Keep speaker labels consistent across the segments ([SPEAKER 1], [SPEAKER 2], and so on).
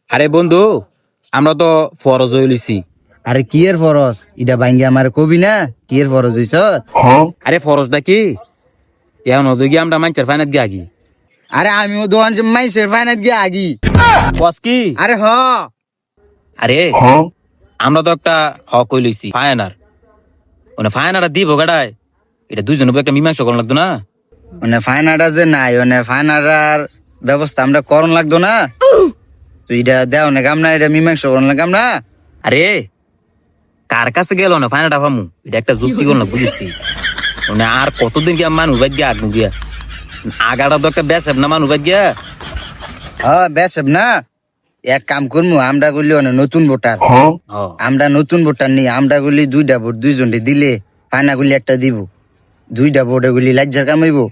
[SPEAKER 1] আরে বন্ধু, আমরা তো ফরজ হইলিছি।
[SPEAKER 2] আরে কি এর ফরজ? ইটা ভাঙ্গি আমার কবি না কি এর ফরজ হইছ?
[SPEAKER 1] আরে ফরজটা কি এখন হতো কি আমরা মাইচার ফাইনাত গিয়ে আগি
[SPEAKER 2] আরে আমিও দোয়ান যে মাইসের ফাইনাত গিয়ে আগি।
[SPEAKER 1] কস কি?
[SPEAKER 2] আরে
[SPEAKER 1] আরে আমরা তো একটা হক হইলিছি ফায়নার, মানে ফায়নারা দিব গাড়ায়, এটা দুইজনের একটা মীমাংসা করা লাগতো না?
[SPEAKER 2] মানে ফাইনাটা যে নাই মানে ফাইনার ব্যবস্থা আমরা করন লাগতো না? তুই এটা দেও না কাম না, এটা মীমাংসা করন লাগাম না?
[SPEAKER 1] আরে কার কাছে গেল না ফায়নাটা ফামু, এটা একটা যুক্তি করল না বুঝিস? মানে আর কতদিন গিয়া মানুষ বাদ গিয়া আগুন গিয়া আগাটা তো একটা বেশ না মানুষ বাদ গিয়া।
[SPEAKER 2] হ্যাঁ বেসব না, এক কাম করবো আমরা গুলি নতুন ভোটার, আমরা নতুন ভোটার নি, আমরা গুলি দুইটা ভোট দুইজনকে দিলে ফাইনা গুলি একটা দিব, দুইটা ভোটে গুলি লাজ্জার কামাইবো।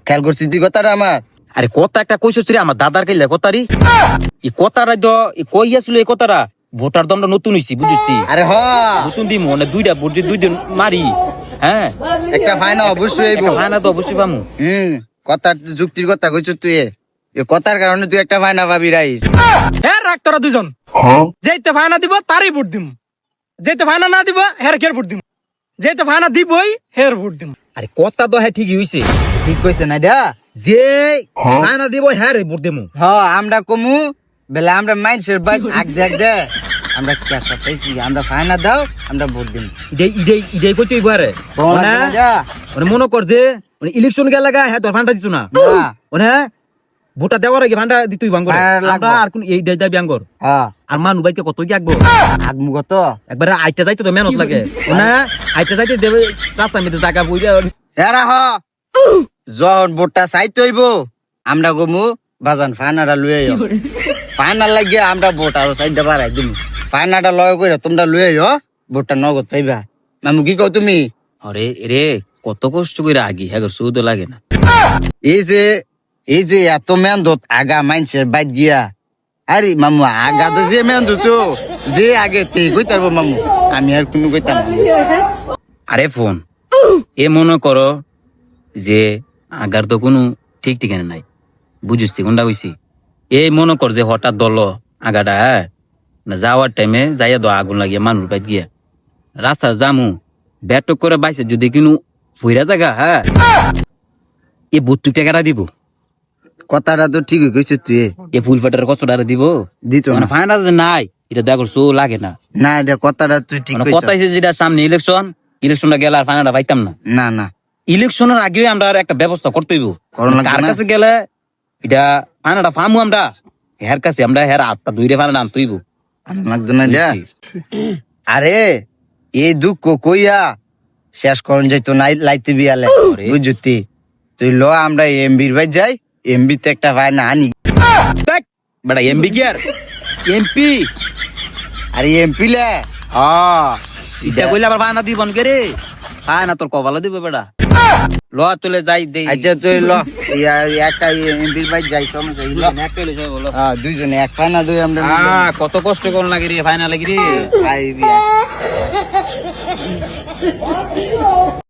[SPEAKER 2] খেয়াল করছিস তুই কথাটা আমার?
[SPEAKER 1] আরে কথা একটা কইছিস রে আমার দাদার কাইলে কথারি, এই কথাটা তো কই আসলে এই কথাটা ভোটার তো আমরা নতুন হইছি বুঝিস?
[SPEAKER 2] আরে
[SPEAKER 1] নতুন দিমু মানে দুইটা ভোট যে দুইজন মারি, হ্যাঁ
[SPEAKER 2] একটা ফাইনা অবশ্যই হইব।
[SPEAKER 1] ফায়না তো অবশ্যই পামু।
[SPEAKER 2] কথা যুক্তির কথা কইছিস তুই, এই কথার কারণে তুই একটা ফাইনা পাবি রাইস।
[SPEAKER 3] হ্যাঁ রাখ তোরা দুজন, যেতে ফায়না দিব তারই ভোট দিম, যেতে ফায়না না দিব হের কের ভোট দিম, যেতে ফায়না দিবই হের ভোট দিম।
[SPEAKER 1] আরে কথা তো হ্যাঁ ঠিকই হইছে,
[SPEAKER 2] ঠিক কইছে না এটা?
[SPEAKER 1] যে ফায়না দিব হ্যাঁ রে ভোট দেমু।
[SPEAKER 2] আমরা কমু বেলা আমরা মাইন্ডসেট বাই আগ দেখ দে, আমরা কেসা পাইছি, আমরা ফাইনা দাও আমরা ভোট দিম।
[SPEAKER 1] ইডেই কইতে হইব আরে মানে মনে কর যে মানে ইলেকশন গেল লাগা হ্যাঁ তোর ফান্ডা দিত না মানে ভোটা দেওয়ার আগে ফান্ডা দিতুই বাঙ্গর আমরা আর কোন এই দেই দাবি আঙ্গর আর মানু বাইতে কত কি আগবো
[SPEAKER 2] আগমু কত
[SPEAKER 1] একবার আইটা যাইতো তো মেহনত লাগে না, আইটা যাইতে দেবে রাস্তার মধ্যে জায়গা বইরা
[SPEAKER 2] এরা যখন ভোটটা চাইতে হইব আমরা কমু বাজান ফাইনাটা লুয়ে আইও, ফাইনাল লাগিয়ে আমরা ভোট আরো সাইডটা বাড়াই দিম, ফাইনাটা লয় কইরা তোমরা লুয়ে আইও, ভোটটা নগদ পাইবা। মামু কি কও তুমি?
[SPEAKER 1] আরে রে কত কষ্ট করে আগি হ্যাঁ সুদ লাগে না।
[SPEAKER 2] এই যে এত মেহনত আগা মাইনছের বাইত গিয়া, আরে মামু আগা তো যে মেহনত তো যে আগে তে কইতারবো মামু, আমি আর কোনো কইতাম না।
[SPEAKER 1] আরে ফোন এ মনে করো যে আগার তো কোনো ঠিক ঠিকানা নাই বুঝিস কোনটা কইছি? এই মনে কর যে হঠাৎ দল আগাটা হ্যাঁ না যাওয়ার টাইমে যাইয়া দো আগুন লাগিয়ে মানুষ বাইত গিয়া রাস্তা জামু ব্যাটক করে বাইছে যদি কিনু ফুইরা জায়গা হ্যাঁ এ 72 টাকাটা দিব।
[SPEAKER 2] কথাটা তো ঠিকই কইছিস তুই,
[SPEAKER 1] এ ফুল ফাটার কতটা দিব
[SPEAKER 2] দিত
[SPEAKER 1] মানে
[SPEAKER 2] না।
[SPEAKER 1] ফাইনাল নাই এটা দেখো সো লাগে না,
[SPEAKER 2] না এটা কথাটা তুই ঠিক
[SPEAKER 1] মানে
[SPEAKER 2] কইছিস।
[SPEAKER 1] কথা হইছে যেটা সামনে ইলেকশনটা গেলে আর ফাইনালটা পাইতাম না।
[SPEAKER 2] না না
[SPEAKER 1] ইলেকশনের আগে আমরা আর একটা ব্যবস্থা করতে হইব,
[SPEAKER 2] করণ লাগবে
[SPEAKER 1] কার
[SPEAKER 2] না?
[SPEAKER 1] কাছে গেলে এটা ফাইনালটা ফামু আমরা হের কাছে আমরা হের আত্মা দুইরে ফাইনাল আনতে হইব।
[SPEAKER 2] লাগতো না এটা? আরে এই দুঃখ কইয়া শেষ করন যাইতো নাই লাইতে বিয়ালে বুঝতি? তুই ল আমরা এমবির ভাই যাই, এমবি তে একটা ভাই না আনি।
[SPEAKER 1] বেটা এমবি কি আর এমপি?
[SPEAKER 2] আরে এমপি লে
[SPEAKER 1] এটা কইলে আবার ফাইনাল দিবন কে রে? ফাইনাল তোর কপালে দিবে বেটা। ল চলে যাই দেই।
[SPEAKER 2] আচ্ছা তুই ল একা এমবির ভাই যাই সমস্যা ল। দুইজনে এক ফাইনা দুই আমরা
[SPEAKER 1] কত কষ্ট করুন লাগে রে ফাইনাল লাগি রে।
[SPEAKER 2] আইবি।